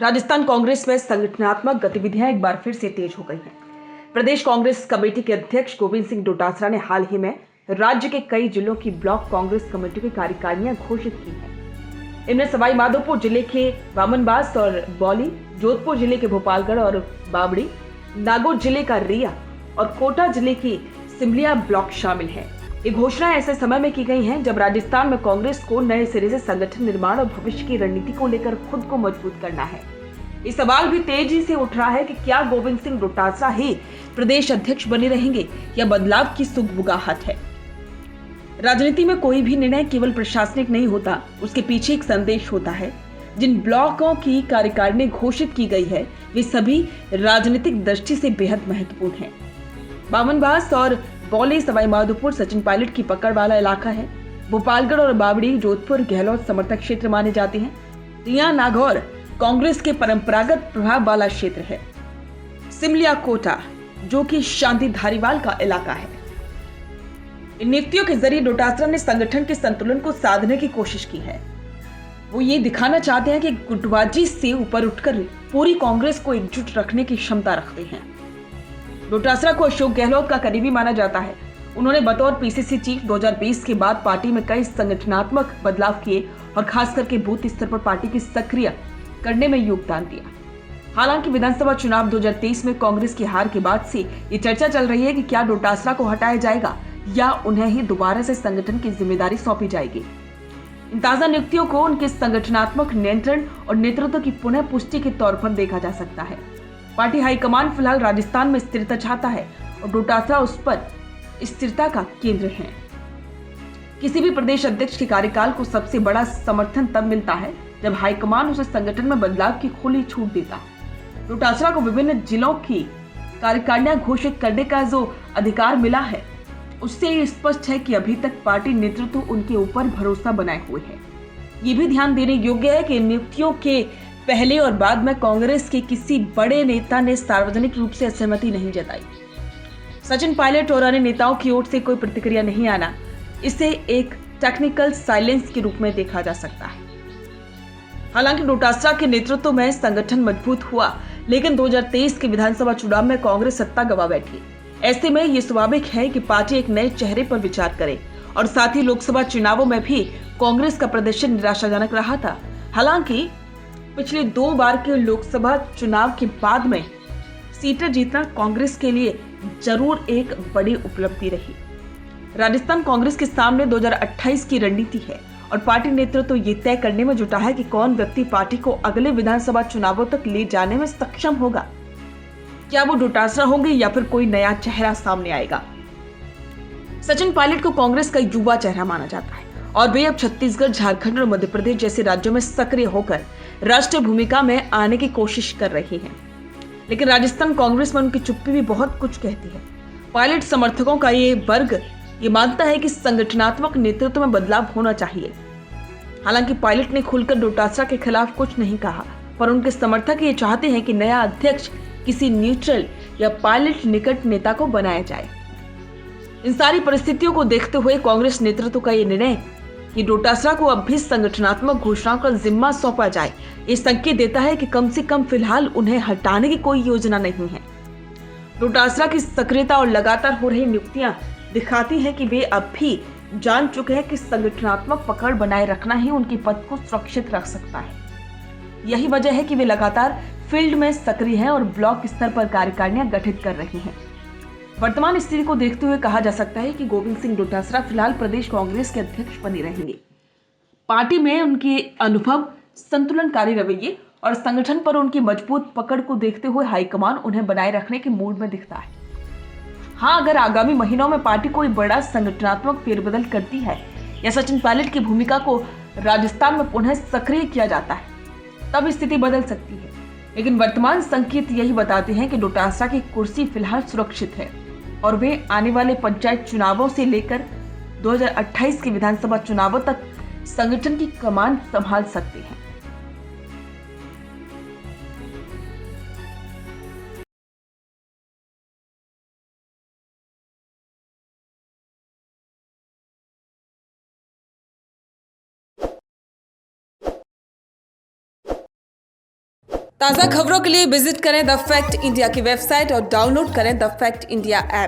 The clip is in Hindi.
राजस्थान कांग्रेस में संगठनात्मक गतिविधियां एक बार फिर से तेज हो गई हैं। प्रदेश कांग्रेस कमेटी के अध्यक्ष गोविंद सिंह डोटासरा ने हाल ही में राज्य के कई जिलों की ब्लॉक कांग्रेस कमेटी की कार्यकारिणियां घोषित की हैं। इनमें सवाई माधोपुर जिले के वामनबास और बौली, जोधपुर जिले के भोपालगढ़ और बावड़ी, नागौर जिले का रिया और कोटा जिले की सिमलिया ब्लॉक शामिल है। ये घोषणाएं ऐसे समय में की गई हैं जब राजस्थान में कांग्रेस को नए सिरे से संगठन निर्माण और भविष्य की रणनीति को लेकर खुद को मजबूत करना है। ये सवाल भी तेजी से उठ रहा है कि क्या गोविंद सिंह डोटासरा ही प्रदेश अध्यक्ष बने रहेंगे या बदलाव की सुगबुगाहट है। राजनीति में कोई भी निर्णय केवल प्रशासनिक नहीं होता, उसके पीछे एक संदेश होता है। जिन ब्लॉकों की कार्यकारिणी घोषित की गई है वे सभी राजनीतिक दृष्टि से बेहद महत्वपूर्ण हैं। बामनबास और बौली सवाई माधोपुर सचिन पायलट की पकड़ वाला इलाका है। भोपालगढ़ और बावड़ी जोधपुर गहलोत समर्थक क्षेत्र माने जाते हैं। रिया नागौर कांग्रेस के परंपरागत प्रभाव वाला क्षेत्र है। सिमलिया कोटा जो कि शांति धारीवाल का इलाका है। इन नियुक्तियों के जरिए डोटासरा ने संगठन के संतुलन को साधने की कोशिश की है। वो ये दिखाना चाहते हैं कि गुटबाजी से ऊपर उठकर पूरी कांग्रेस को एकजुट रखने की क्षमता रखते हैं। डोटासरा को अशोक गहलोत का करीबी माना जाता है। उन्होंने बतौर पीसीसी चीफ 2020 के बाद पार्टी में कई संगठनात्मक बदलाव किए और खास करके बूथ स्तर पर पार्टी की सक्रिय करने में योगदान दिया। हालांकि विधानसभा चुनाव 2023 में कांग्रेस की हार के बाद से ये चर्चा चल रही है कि क्या डोटासरा को हटाया जाएगा या उन्हें ही दोबारा से संगठन की जिम्मेदारी सौंपी जाएगी। इन ताजा नियुक्तियों को उनके संगठनात्मक नियंत्रण और नेतृत्व की पुनः पुष्टि के तौर पर देखा जा सकता है। पार्टी हाईकमान फिलहाल राजस्थान में स्थिरता चाहता है और डोटासरा उस पर स्थिरता का केंद्र है। किसी भी प्रदेश अध्यक्ष के कार्यकाल को सबसे बड़ा समर्थन तब मिलता है जब हाईकमान उसे संगठन में बदलाव की खुली छूट देता है। डोटासरा को विभिन्न जिलों की कार्यकारिणियां घोषित करने का जो अधिकार मिला है उससे ये स्पष्ट है कि अभी तक पार्टी नेतृत्व उनके ऊपर भरोसा बनाए हुए है। ये भी ध्यान देने योग्य है कि नियुक्तियों के पहले और बाद में कांग्रेस के किसी बड़े नेता ने सार्वजनिक रूप से असहमति नहीं जताई। सचिन पायलट और अन्य नेताओं की ओर से कोई प्रतिक्रिया नहीं आना, इसे एक टेक्निकल साइलेंस के रूप में देखा जा सकता है। हालांकि डोटासरा के नेतृत्व में संगठन मजबूत हुआ, लेकिन 2023 के विधानसभा चुनाव में कांग्रेस सत्ता गंवा बैठी। ऐसे में ये स्वाभाविक है कि पार्टी एक नए चेहरे पर विचार करे और साथ ही लोकसभा चुनावों में भी कांग्रेस का प्रदर्शन निराशाजनक रहा था। हालांकि पिछले 2 बार के लोकसभा चुनाव के बाद में सीटें जीतना कांग्रेस के लिए जरूर एक बड़ी उपलब्धि रही। राजस्थान कांग्रेस के सामने 2028 की रणनीति है और पार्टी नेतृत्व ये तय करने में जुटा है कि कौन व्यक्ति पार्टी को अगले विधानसभा चुनावों तक ले जाने में सक्षम होगा। क्या वो डोटासरा होंगे या फिर कोई नया चेहरा सामने आएगा। सचिन पायलट को कांग्रेस का युवा चेहरा माना जाता है और वे अब छत्तीसगढ़, झारखंड और मध्य प्रदेश जैसे राज्यों में सक्रिय होकर राष्ट्रीय भूमिका में आने की कोशिश कर रही हैं। लेकिन राजस्थान कांग्रेस में उनकी चुप्पी भी बहुत कुछ कहती है। पायलट समर्थकों का ये वर्ग ये मानता है कि संगठनात्मक नेतृत्व में बदलाव होना चाहिए। हालांकि पायलट ने खुलकर डोटासरा के खिलाफ कुछ नहीं कहा, पर उनके समर्थक ये चाहते हैं कि नया अध्यक्ष किसी न्यूट्रल या पायलट निकट नेता को बनाया जाए। इन सारी परिस्थितियों को देखते हुए कांग्रेस नेतृत्व का ये निर्णय कि डोटासरा को अब भी संगठनात्मक घोषणाओं का जिम्मा सौंपा जाए, ये संकेत देता है कि कम से कम फिलहाल उन्हें हटाने की कोई योजना नहीं है। डोटासरा की सक्रियता और लगातार हो रही नियुक्तियां दिखाती हैं कि वे अब भी जान चुके हैं कि संगठनात्मक पकड़ बनाए रखना ही उनके पद को सुरक्षित रख सकता है। यही वजह है कि वे लगातार फील्ड में सक्रिय हैं और ब्लॉक स्तर पर कार्यकारिणियां गठित कर रही हैं। वर्तमान स्थिति को देखते हुए कहा जा सकता है कि गोविंद सिंह डोटासरा फिलहाल प्रदेश कांग्रेस के अध्यक्ष बने रहेंगे। पार्टी में उनके अनुभव, संतुलनकारी रवैये और संगठन पर उनकी मजबूत पकड़ को देखते हुए हाईकमान उन्हें बनाए रखने के मूड में दिखता है। हाँ, अगर आगामी महीनों में पार्टी कोई बड़ा संगठनात्मक फेरबदल करती है या सचिन पायलट की भूमिका को राजस्थान में पुनः सक्रिय किया जाता है, तब स्थिति बदल सकती है। लेकिन वर्तमान संकेत यही बताते हैं कि डोटासरा की कुर्सी फिलहाल सुरक्षित है और वे आने वाले पंचायत चुनावों से लेकर 2028 के विधानसभा चुनावों तक संगठन की कमान संभाल सकते हैं। ताज़ा खबरों के लिए विजिट करें द फैक्ट इंडिया की वेबसाइट और डाउनलोड करें द फैक्ट इंडिया ऐप।